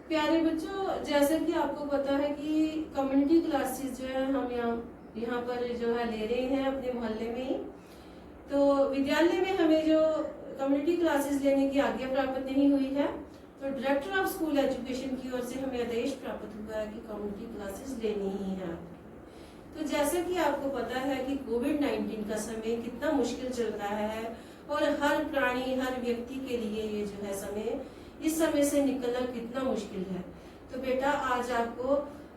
प्यारे बच्चों, जैसे कि आपको पता है कि कम्युनिटी क्लासेस जो है हम यहाँ पर जो है ले रहे हैं अपने मोहल्ले में ही। तो विद्यालय में हमें जो कम्युनिटी क्लासेस लेने की आज्ञा प्राप्त नहीं हुई है, तो डायरेक्टर ऑफ स्कूल एजुकेशन की ओर से हमें आदेश प्राप्त हुआ है कि कम्युनिटी क्लासेस लेनी ही है। तो जैसे कि आपको पता है कि कोविड-19 का समय कितना मुश्किल चल रहा है और हर प्राणी, हर व्यक्ति के लिए ये जो है समय, इस समय से निकलना कितना मुश्किल है। तो बेटा, आज आपको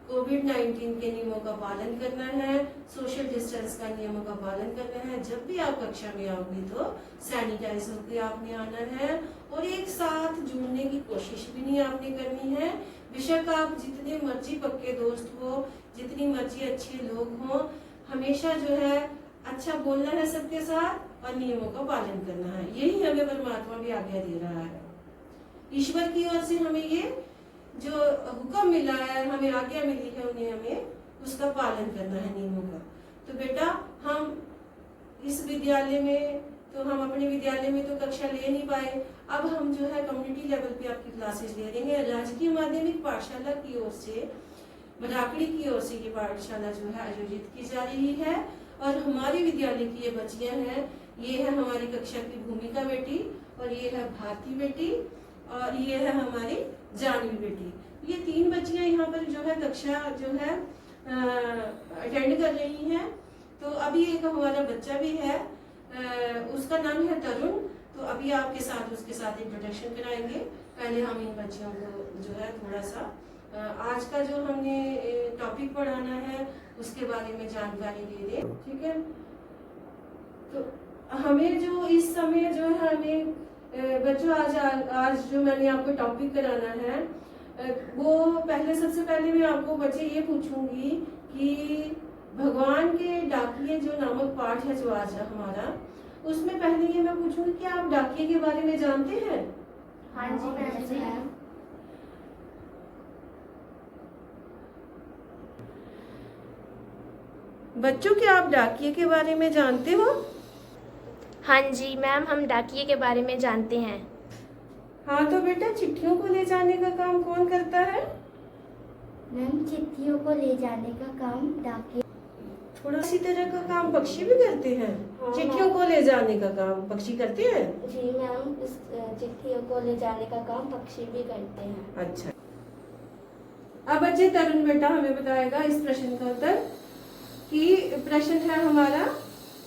कोविड-19 के नियमों का पालन करना है, सोशल डिस्टेंस का नियमों का पालन करना है। जब भी आप कक्षा में आओगे तो सैनिटाइज होकर आपने आना है और एक साथ जुड़ने की कोशिश भी नहीं आपने करनी है। बेशक आप जितने मर्जी पक्के दोस्त हो, जितनी मर्जी अच्छे लोग हों, हमेशा जो है अच्छा बोलना है सबके साथ और नियमों का पालन करना है। यही हमें परमात्मा भी आज्ञा दे रहा है। ईश्वर की ओर से हमें ये जो हुक्म मिला है, हमें आज्ञा मिली है, उन्हें हमें उसका पालन करना है, नियमों का। तो बेटा, हम इस विद्यालय में तो हम अपने विद्यालय में तो कक्षा ले नहीं पाए। अब हम जो है कम्युनिटी लेवल पे आपकी क्लासेस ले रहे हैं। राजकीय माध्यमिक पाठशाला की ओर से, मराकड़ी की ओर से ये पाठशाला जो है आयोजित की जा रही है। और हमारे विद्यालय की ये बच्चियां हैं, ये है हमारी कक्षा की भूमिका बेटी, और ये है भारती बेटी, और ये है हमारी जानवी बेटी। ये 3 बच्चियां यहाँ पर जो है कक्षा जो है अटेंड कर रही हैं। तो अभी एक हमारा बच्चा भी है, उसका नाम है तरुण। तो अभी आपके साथ उसके साथ इंट्रोडक्शन कराएंगे। पहले हम इन बच्चियों को जो है थोड़ा सा आज का जो हमने टॉपिक पढ़ाना है उसके बारे में जानकारी दे दें, ठीक है। तो हमें जो इस समय जो है हमें बच्चों आज जो मैंने आपको टॉपिक कराना है, वो सबसे पहले मैं आपको बच्चे ये पूछूंगी कि भगवान के डाकिये जो नामक पाठ है जो आज हमारा, उसमें पहले ये मैं पूछूंगी कि आप डाकिये के बारे में जानते हैं? हाँ जी मैम। बच्चों, क्या आप डाकिये के बारे में जानते हो? हाँ जी मैम, हम डाकिये के बारे में जानते हैं। हाँ, तो बेटा, चिट्ठियों को ले जाने का काम कौन करता है? मैम, चिट्ठियों को ले जाने का काम डाकिया। थोड़ा इसी तरह का काम पक्षी भी करते हैं। हाँ, चिट्ठियों को ले जाने का काम पक्षी करते हैं? जी मैम, इस चिट्ठियों को ले जाने का काम पक्षी भी करते हैं। अच्छा। अब बच्चे, तरुण बेटा हमें बताएगा इस प्रश्न का उत्तर। कि प्रश्न है हमारा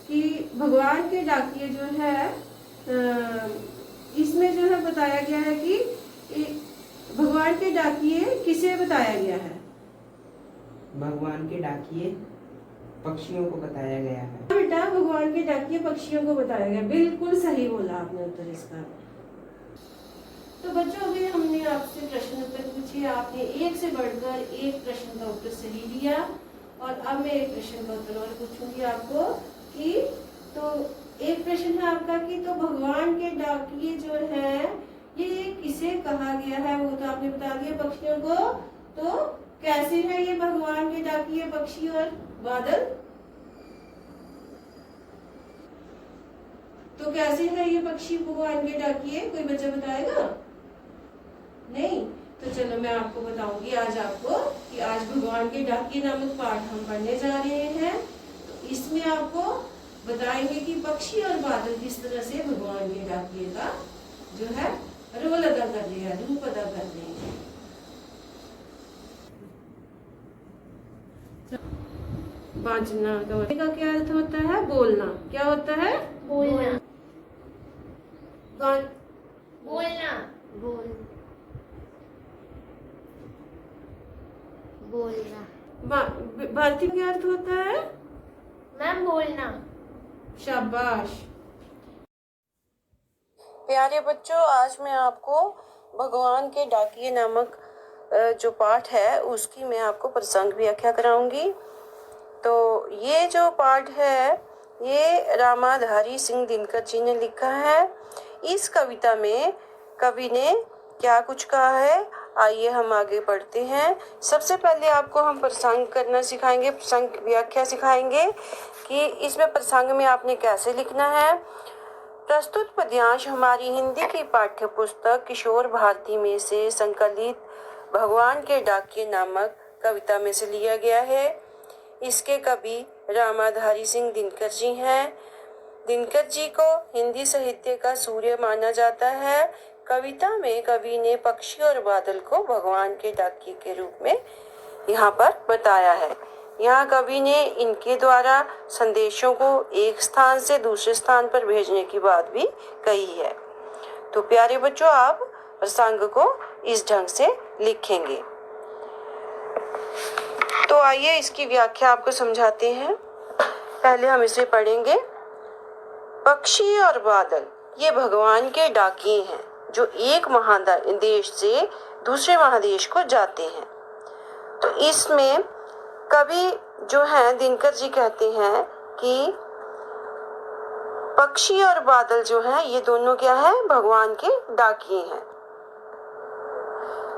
कि भगवान के डाकिये जो है, इसमें जो है बताया गया है कि भगवान के डाकिये किसे बताया गया है? भगवान के डाकिये पक्षियों को बताया गया है। बेटा, भगवान के डाकिये पक्षियों को बताया गया, बिल्कुल सही बोला आपने उत्तर इसका। तो बच्चों, अभी हमने आपसे प्रश्न उत्तर पूछे, आपने एक से बढ़कर एक प्रश्न का उत्तर सही दिया। और अब मैं एक प्रश्न का उत्तर और पूछूंगी आपको कि तो एक प्रश्न है आपका कि तो भगवान के डाकिये जो है ये किसे कहा गया है? वो तो आपने बता दिया, पक्षियों को। तो कैसे है ये भगवान के डाकिये पक्षी और बादल? तो कैसे है ये पक्षी भगवान के डाकिये? कोई बच्चा बताएगा? नहीं? तो चलो मैं आपको बताऊंगी आज आपको कि आज भगवान के डाकिये नामक पाठ हम पढ़ने जा रहे हैं। तो इसमें आपको बताएंगे कि पक्षी और बादल किस तरह से भगवान के डाकिये का जो है रोल अदा कर रहे हैं, रूप अदा कर रहे हैं। बाजना का क्या अर्थ होता है? बोलना। क्या होता है? बोलना। बोलना। भारती क्या अर्थ होता है? मैम, बोलना। शाबाश। प्यारे बच्चों, आज मैं आपको भगवान के डाकिये नामक जो पाठ है उसकी मैं आपको प्रसंग व्याख्या कराऊंगी। तो ये जो पाठ है ये रामाधारी सिंह दिनकर जी ने लिखा है। इस कविता में कवि ने क्या कुछ कहा है, आइए हम आगे बढ़ते हैं। सबसे पहले आपको हम प्रसंग करना सिखाएंगे, प्रसंग व्याख्या सिखाएंगे कि इसमें प्रसंग में आपने कैसे लिखना है। प्रस्तुत पद्यांश हमारी हिंदी की पाठ्य पुस्तक किशोर भारती में से संकलित भगवान के डाकिये नामक कविता में से लिया गया है। इसके कवि रामाधारी सिंह दिनकर जी हैं। दिनकर जी को हिंदी साहित्य का सूर्य माना जाता है। कविता में कवि ने पक्षी और बादल को भगवान के डाकिये के रूप में यहाँ पर बताया है। यहाँ कवि ने इनके द्वारा संदेशों को एक स्थान से दूसरे स्थान पर भेजने की बात भी कही है। तो प्यारे बच्चों, आप प्रसंग को इस ढंग से लिखेंगे। तो आइए इसकी व्याख्या आपको समझाते हैं। पहले हम इसे पढ़ेंगे। पक्षी और बादल ये भगवान के डाकिये हैं जो एक महादेश से दूसरे महादेश को जाते हैं। तो इसमें कवि जो है दिनकर जी कहते हैं कि पक्षी और बादल जो है ये दोनों क्या है, भगवान के डाकिये हैं।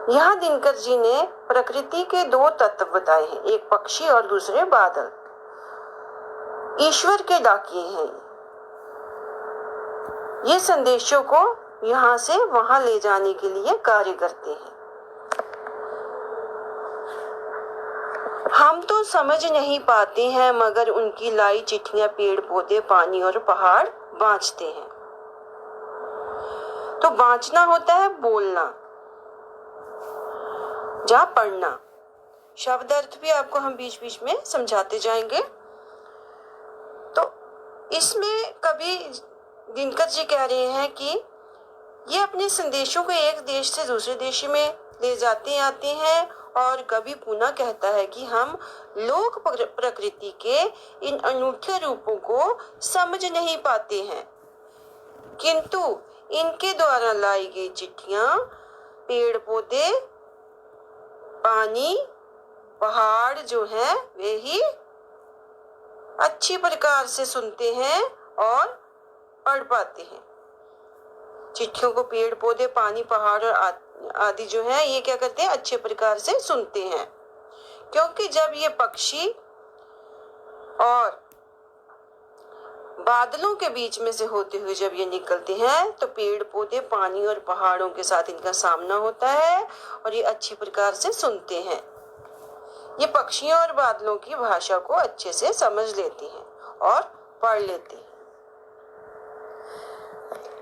यहाँ दिनकर जी ने प्रकृति के दो तत्व बताए हैं, एक पक्षी और दूसरे बादल। ईश्वर के डाकिये हैं। ये संदेशों को यहाँ से वहां ले जाने के लिए कार्य करते हैं। हम तो समझ नहीं पाते हैं मगर उनकी लाई चिट्ठियां पेड़ पौधे पानी और पहाड़ बाँचते हैं। तो बाँचना होता है बोलना, जहाँ पढ़ना। शब्द अर्थ भी आपको हम बीच बीच में समझाते जाएंगे। तो इसमें कवि दिनकर जी कह रहे हैं कि ये अपने संदेशों को एक देश से दूसरे देश में ले जाते आते हैं। और कवि पुनः कहता है कि हम लोक प्रकृति के इन अनूठे रूपों को समझ नहीं पाते हैं, किंतु इनके द्वारा लाई गई चिट्ठियां पेड़ पौधे पानी पहाड़ जो है वे ही अच्छी प्रकार से सुनते हैं और पढ़ पाते हैं। चिट्ठियों को पेड़ पौधे पानी पहाड़ और आदि जो है ये क्या करते हैं, अच्छे प्रकार से सुनते हैं। क्योंकि जब ये पक्षी और बादलों के बीच में से होते हुए जब ये निकलते हैं तो पेड़ पौधे पानी और पहाड़ों के साथ इनका सामना होता है और ये अच्छी प्रकार से सुनते हैं। ये पक्षियों और बादलों की भाषा को अच्छे से समझ लेते हैं और पढ़ लेते हैं।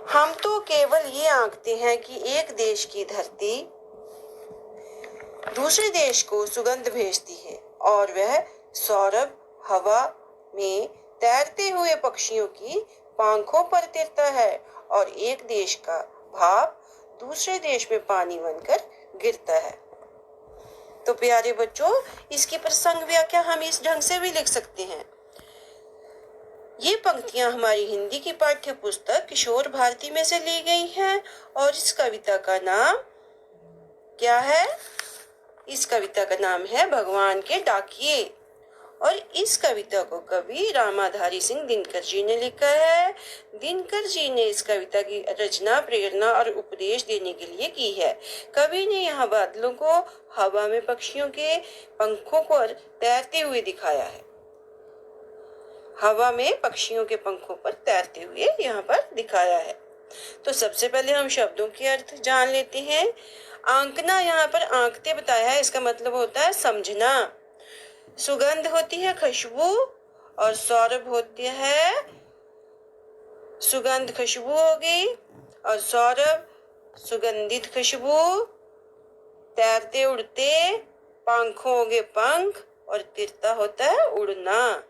हम तो केवल ये आंकते हैं कि एक देश की धरती दूसरे देश को सुगंध भेजती है और वह सौरभ हवा में तैरते हुए पक्षियों की पंखों पर तैरता है और एक देश का भाप दूसरे देश में पानी बनकर गिरता है। तो प्यारे बच्चों, इसकी प्रसंग व्याख्या हम इस ढंग से भी लिख सकते हैं। ये पंक्तियां हमारी हिंदी की पाठ्य पुस्तक किशोर भारती में से ली गई हैं और इस कविता का नाम क्या है? इस कविता का नाम है भगवान के डाकिये और इस कविता को कवि रामाधारी सिंह दिनकर जी ने लिखा है। दिनकर जी ने इस कविता की रचना प्रेरणा और उपदेश देने के लिए की है। कवि ने यहाँ बादलों को हवा में पक्षियों के पंखों पर तैरते हुए दिखाया है। हवा में पक्षियों के पंखों पर तैरते हुए यहाँ पर दिखाया है। तो सबसे पहले हम शब्दों के अर्थ जान लेते हैं। आंकना यहाँ पर आंकते बताया है, इसका मतलब होता है समझना। सुगंध होती है खुशबू और सौरभ होती है सुगंध, खुशबू हो गई और सौरभ सुगंधित खुशबू। तैरते उड़ते पंखों हो गए पंख और तिरता होता है उड़ना।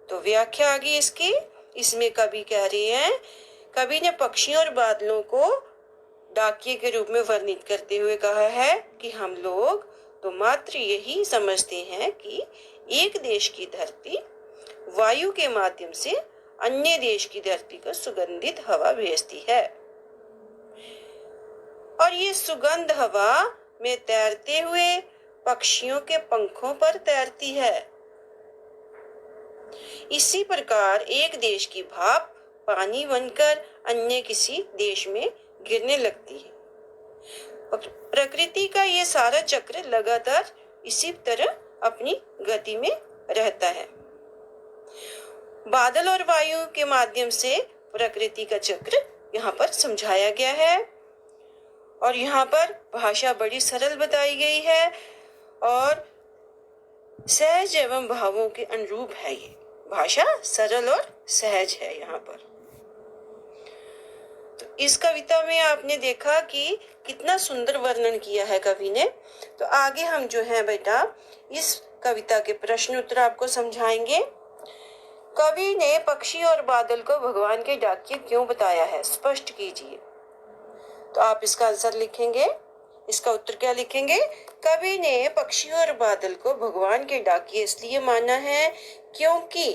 तो व्याख्या आ गई इसकी। इसमें कवि कह रहे हैं, कवि ने पक्षियों और बादलों को डाकिये के रूप में वर्णित करते हुए कहा है कि हम लोग तो मात्र यही समझते हैं कि एक देश की धरती वायु के माध्यम से अन्य देश की धरती को सुगंधित हवा भेजती है और ये सुगंध हवा में तैरते हुए पक्षियों के पंखों पर तैरती है। इसी प्रकार एक देश की भाप पानी बनकर अन्य किसी देश में गिरने लगती है। प्रकृति का ये सारा चक्र लगातार इसी तरह अपनी गति में रहता है। बादल और वायु के माध्यम से प्रकृति का चक्र यहाँ पर समझाया गया है और यहाँ पर भाषा बड़ी सरल बताई गई है और सहज एवं भावों के अनुरूप है। ये भाषा सरल और सहज है यहाँ पर। तो इस कविता में आपने देखा कि कितना सुंदर वर्णन किया है कवि ने। तो आगे हम जो है बेटा इस कविता के प्रश्न उत्तर आपको समझाएंगे। कवि ने पक्षी और बादल को भगवान के डाकिये क्यों बताया है, स्पष्ट कीजिए। तो आप इसका आंसर लिखेंगे, इसका उत्तर क्या लिखेंगे? कवि ने पक्षी और बादल को भगवान के डाकिये इसलिए माना है क्योंकि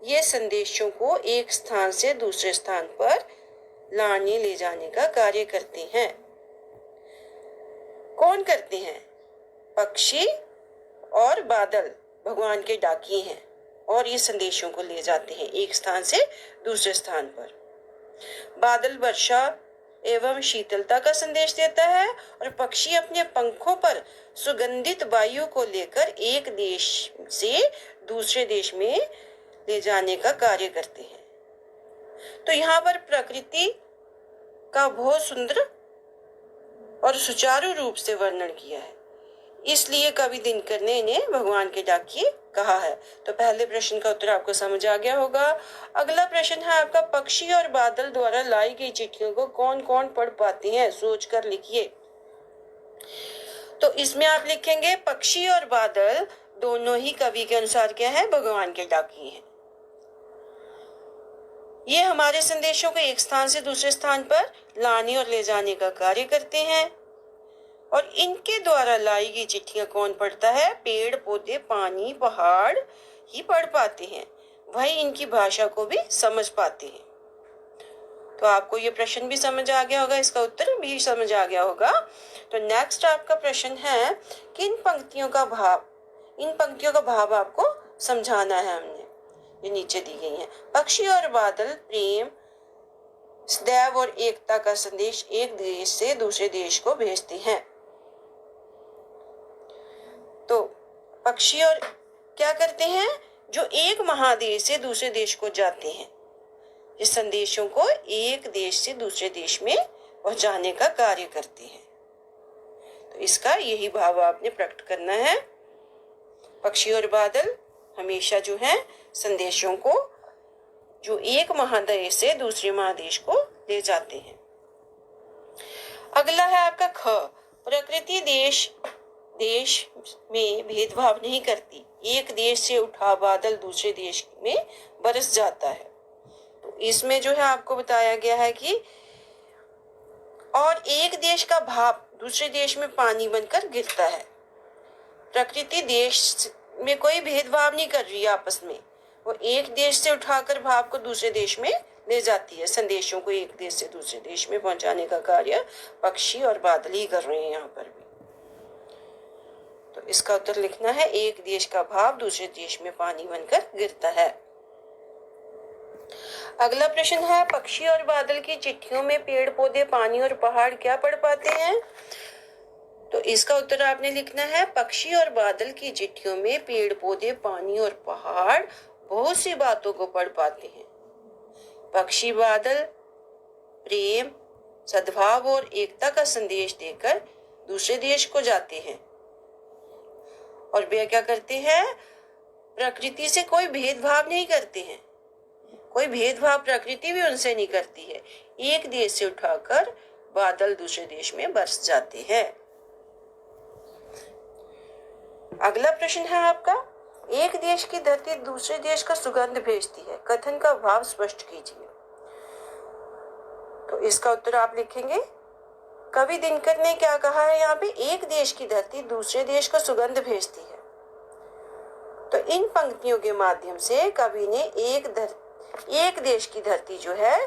ये संदेशों को एक स्थान से दूसरे स्थान पर लाने ले जाने का कार्य करते हैं। कौन करते हैं? पक्षी और बादल भगवान के डाकिये हैं और ये संदेशों को ले जाते हैं एक स्थान से दूसरे स्थान पर। बादल वर्षा एवं शीतलता का संदेश देता है और पक्षी अपने पंखों पर सुगंधित वायु को लेकर एक देश से दूसरे देश में ले जाने का कार्य करते हैं। तो यहाँ पर प्रकृति का बहुत सुंदर और सुचारू रूप से वर्णन किया है, इसलिए कवि दिनकर ने इन्हें भगवान के डाकिये कहा है। तो पहले प्रश्न का उत्तर आपको समझ आ गया होगा। अगला प्रश्न है आपका, पक्षी और बादल द्वारा लाई गई चिट्ठियों को कौन कौन पढ़ पाते हैं, सोचकर लिखिए। तो इसमें आप लिखेंगे पक्षी और बादल दोनों ही कवि के अनुसार क्या है, भगवान के डाकिये हैं। ये हमारे संदेशों को एक स्थान से दूसरे स्थान पर लाने और ले जाने का कार्य करते हैं और इनके द्वारा लाई गई चिट्ठियां कौन पढ़ता है? पेड़ पौधे, पानी, पहाड़ ही पढ़ पाते हैं, वही इनकी भाषा को भी समझ पाते हैं। तो आपको ये प्रश्न भी समझ आ गया होगा, इसका उत्तर भी समझ आ गया होगा। तो नेक्स्ट आपका प्रश्न है कि इन पंक्तियों का भाव आपको समझाना है। हमने ये नीचे दी गई है। पक्षी और बादल प्रेम, सदैव और एकता का संदेश एक देश से दूसरे देश को भेजते हैं। तो पक्षी और क्या करते हैं? जो एक महादेश से दूसरे देश को जाते हैं, इस संदेशों को एक देश से दूसरे देश में पहुंचाने का कार्य करते हैं। तो इसका यही भाव आपने प्रकट करना है। पक्षी और बादल हमेशा जो है संदेशों को जो एक महादेश से दूसरे महादेश को ले जाते हैं। अगला है आपका ख, प्रकृति देश में भेदभाव नहीं करती, एक देश से उठा बादल दूसरे देश में बरस जाता है। तो इसमें जो है आपको बताया गया है कि और एक देश का भाप दूसरे देश में पानी बनकर गिरता है। प्रकृति देश में कोई भेदभाव नहीं कर रही है आपस में, वो एक देश से उठाकर भाप को दूसरे देश में ले जाती है। संदेशों को एक देश से दूसरे देश में पहुंचाने का कार्य पक्षी और बादल ही कर रहे हैं यहाँ पर भी। तो इसका उत्तर लिखना है, एक देश का भाप दूसरे देश में पानी बनकर गिरता है। अगला प्रश्न है, पक्षी और बादल की चिट्ठियों में पेड़ पौधे, पानी और पहाड़ क्या पढ़ पाते हैं? तो इसका उत्तर आपने लिखना है, पक्षी और बादल की चिट्ठियों में पेड़ पौधे, पानी और पहाड़ बहुत सी बातों को पढ़ पाते हैं। पक्षी बादल प्रेम, सद्भाव और एकता का संदेश देकर दूसरे देश को जाते हैं और वे क्या करते हैं? प्रकृति से कोई भेदभाव नहीं करते हैं, कोई भेदभाव प्रकृति भी उनसे नहीं करती है। एक देश से उठाकर बादल दूसरे देश में बरस जाते हैं। अगला प्रश्न है आपका, एक देश की धरती दूसरे देश का सुगंध भेजती है, कथन का भाव स्पष्ट कीजिए। तो इसका उत्तर आप लिखेंगे, कवि दिनकर ने क्या कहा है यहाँ पे? एक देश की धरती दूसरे देश को सुगंध भेजती है। तो इन पंक्तियों के माध्यम से कवि ने एक देश की धरती जो है,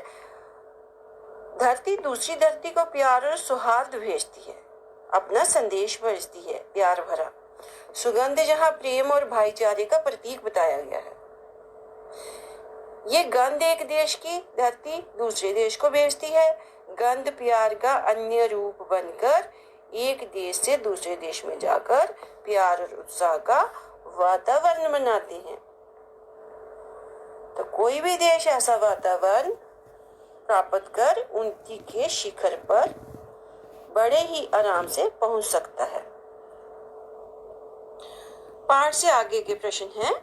धरती दूसरी धरती को प्यार और सौहार्द भेजती है, अपना संदेश भेजती है प्यार भरा। सुगंध जहाँ प्रेम और भाईचारे का प्रतीक बताया गया है। ये गंध एक देश की धरती दूसरे देश को भेजती है। गंध प्यार का अन्य रूप बनकर एक देश से दूसरे देश में जाकर प्यार और उत्साह का वातावरण बनाते हैं। तो कोई भी देश ऐसा वातावरण प्राप्त कर उन्नति के शिखर पर बड़े ही आराम से पहुंच सकता है। पाठ से आगे के प्रश्न हैं,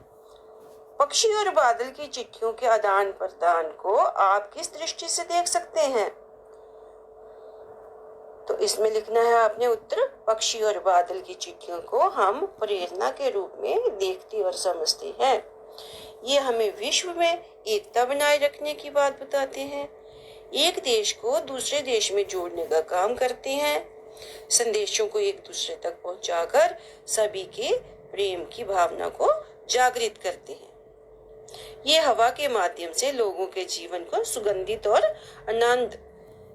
पक्षी और बादल की चिट्ठियों के आदान प्रदान को आप किस दृष्टि से देख सकते हैं? तो इसमें लिखना है आपने उत्तर, पक्षी और बादल की चिट्ठियों को हम प्रेरणा के रूप में देखते और समझते हैं। ये हमें विश्व में एकता बनाए रखने की बात बताते हैं, एक देश को दूसरे देश में जोड़ने का काम करते हैं, संदेशों को एक दूसरे तक पहुंचाकर सभी के प्रेम की भावना को जागृत करते हैं। ये हवा के माध्यम से लोगों के जीवन को सुगंधित और आनंद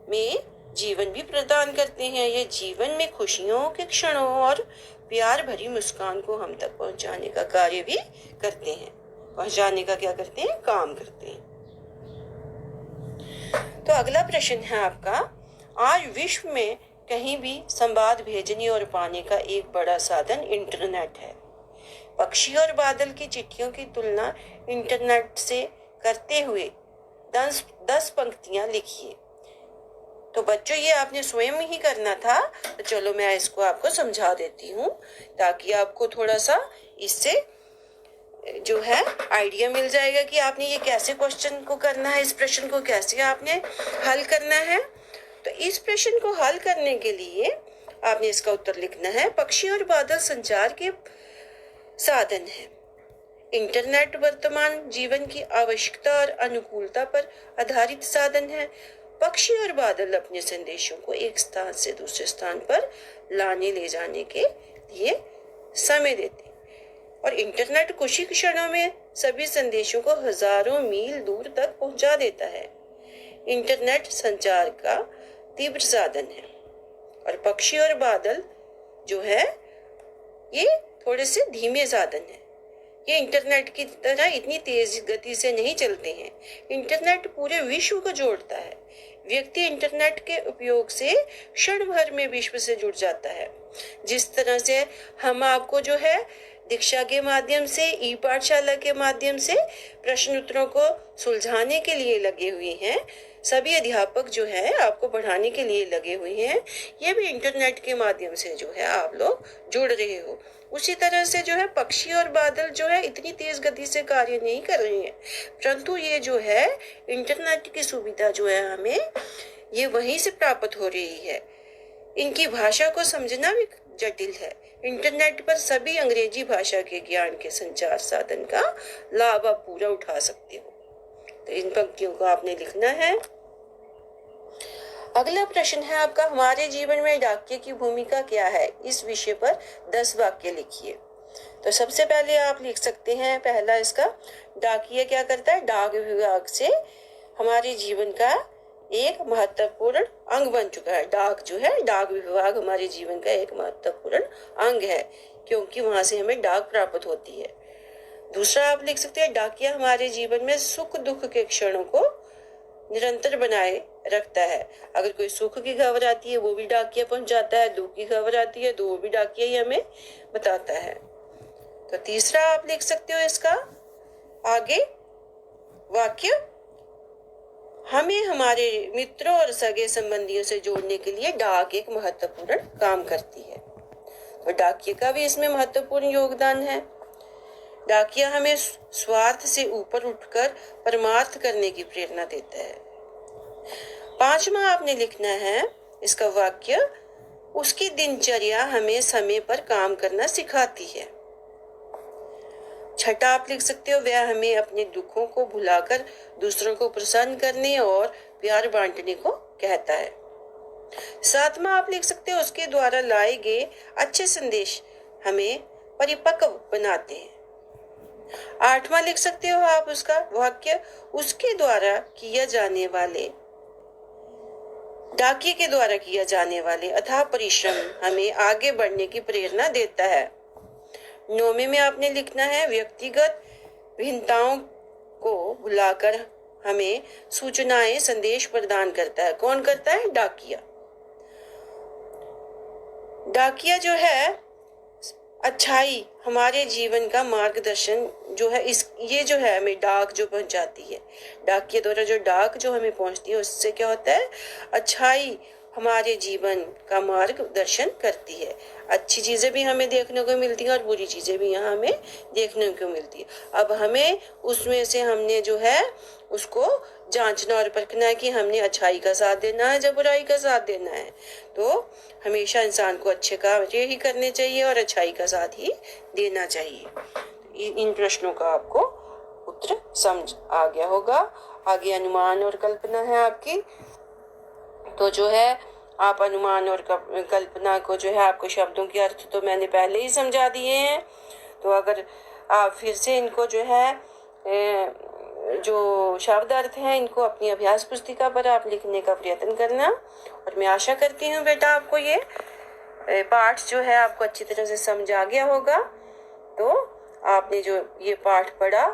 में जीवन भी प्रदान करते हैं। ये जीवन में खुशियों के क्षणों और प्यार भरी मुस्कान को हम तक पहुंचाने का कार्य भी करते हैं। पहुंचाने का क्या करते हैं? काम करते हैं। तो अगला प्रश्न है आपका, आज विश्व में कहीं भी संवाद भेजने और पाने का एक बड़ा साधन इंटरनेट है। पक्षी और बादल की चिट्ठियों की तुलना इंटरनेट से करते हुए 10 पंक्तियां लिखिए। तो बच्चों ये आपने स्वयं ही करना था, तो चलो मैं इसको आपको समझा देती हूँ ताकि आपको थोड़ा सा इससे जो है आइडिया मिल जाएगा कि आपने ये कैसे क्वेश्चन को करना है, इस प्रश्न को कैसे आपने हल करना है। तो इस प्रश्न को हल करने के लिए आपने इसका उत्तर लिखना है, पक्षी और बादल संचार के साधन है। इंटरनेट वर्तमान जीवन की आवश्यकता और अनुकूलता पर आधारित साधन है। पक्षी और बादल अपने संदेशों को एक स्थान से दूसरे स्थान पर लाने ले जाने के लिए समय देते हैं और इंटरनेट कुछ ही क्षणों में सभी संदेशों को हजारों मील दूर तक पहुंचा देता है। इंटरनेट संचार का तीव्र साधन है और पक्षी और बादल जो है ये थोड़े से धीमे साधन है। ये इंटरनेट की तरह इतनी तेज गति से नहीं चलते हैं। इंटरनेट पूरे विश्व को जोड़ता है। व्यक्ति इंटरनेट के उपयोग से क्षण भर में विश्व से जुड़ जाता है। जिस तरह से हम आपको जो है दीक्षा के माध्यम से, ई पाठशाला के माध्यम से प्रश्न उत्तरों को सुलझाने के लिए लगे हुए हैं, सभी अध्यापक जो है आपको पढ़ाने के लिए लगे हुए हैं, ये भी इंटरनेट के माध्यम से जो है आप लोग जुड़ रहे हो। उसी तरह से जो है पक्षी और बादल जो है इतनी तेज गति से कार्य नहीं कर रहे हैं, परंतु ये जो है इंटरनेट की सुविधा जो है हमें ये वहीं से प्राप्त हो रही है। इनकी भाषा को समझना भी जटिल है। इंटरनेट पर सभी अंग्रेजी भाषा के ज्ञान के संचार साधन का लाभ आप पूरा उठा सकते हो। तो इन पंक्तियों को आपने लिखना है। अगला प्रश्न है आपका, हमारे जीवन में डाकिये की भूमिका क्या है? इस विषय पर 10 वाक्य लिखिए। तो सबसे पहले आप लिख सकते हैं, पहला इसका, डाकिया क्या करता है? डाक विभाग से हमारे जीवन का एक महत्वपूर्ण अंग बन चुका है। डाक जो है, डाक विभाग हमारे जीवन का एक महत्वपूर्ण अंग है क्योंकि वहां से हमें डाक प्राप्त होती है। दूसरा आप लिख सकते हैं, डाकिया हमारे जीवन में सुख दुख के क्षणों को निरंतर बनाए रखता है। अगर कोई सुख की खबर आती है वो भी डाकिया पहुंचाता है, दुख की खबर आती है तो वो भी डाकिया ही हमें बताता है। तो तीसरा आप लिख सकते हो इसका आगे वाक्य, हमें हमारे मित्रों और सगे संबंधियों से जोड़ने के लिए डाक एक महत्वपूर्ण काम करती है। तो डाकिये का भी इसमें महत्वपूर्ण योगदान है। डाकिया हमें स्वार्थ से ऊपर उठकर परमार्थ करने की प्रेरणा देता है। पांचवा आपने लिखना है इसका वाक्य, उसकी दिनचर्या हमें समय पर काम करना सिखाती है। छठा आप लिख सकते हो, वह हमें अपने दुखों को भुलाकर दूसरों को प्रसन्न करने और प्यार बांटने को कहता है। सातवां आप लिख सकते हो, उसके द्वारा लाए गए अच्छे संदेश हमें परिपक्व बनाते हैं। आठवां लिख सकते हो आप उसका वाक्य, उसके द्वारा किया जाने वाले, डाकिये के द्वारा किया जाने वाले अथाह परिश्रम हमें आगे बढ़ने की प्रेरणा देता है। नौवें में आपने लिखना है, व्यक्तिगत भिन्नताओं को भुलाकर हमें सूचनाएं संदेश प्रदान करता है। कौन करता है? डाकिया। डाकिया जो है अच्छाई हमारे जीवन का मार्गदर्शन जो है, ये जो है हमें डाक जो पहुंचाती है, डाकिये द्वारा जो डाक जो हमें पहुंचती है उससे क्या होता है? अच्छाई हमारे जीवन का मार्गदर्शन करती है। अच्छी चीजें भी हमें देखने को मिलती हैं और बुरी चीजें भी यहाँ हमें देखने को मिलती है। अब हमें उसमें से हमने जो है उसको जांचना और परखना है कि हमने अच्छाई का साथ देना है या बुराई का साथ देना है। तो हमेशा इंसान को अच्छे कार्य ही करने चाहिए और अच्छाई का साथ ही देना चाहिए। इन प्रश्नों का आपको उत्तर समझ आ गया होगा। आगे अनुमान और कल्पना है आपकी। तो जो है आप अनुमान और कल्पना को जो है आपको शब्दों के अर्थ तो मैंने पहले ही समझा दिए हैं। तो अगर आप फिर से इनको जो है जो शब्द अर्थ हैं इनको अपनी अभ्यास पुस्तिका पर आप लिखने का प्रयत्न करना। और मैं आशा करती हूँ बेटा आपको ये पाठ जो है आपको अच्छी तरह से समझ आ गया होगा। तो आपने जो ये पाठ पढ़ा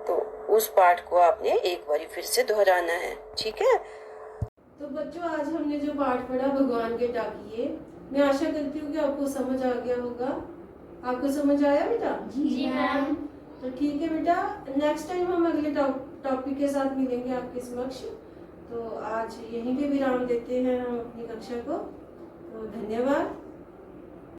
तो उस पाठ को आपने एक बार फिर से दोहराना है, ठीक है। तो बच्चों आज हमने जो पाठ पढ़ा भगवान के डाकिए, मैं आशा करती हूँ कि आपको समझ आ गया होगा। आपको समझ आया बेटा? जी मैम। तो ठीक है बेटा, नेक्स्ट टाइम हम अगले टॉपिक के साथ मिलेंगे आपके समक्ष। तो आज यहीं पे विराम देते हैं हम अपनी कक्षा को। तो धन्यवाद।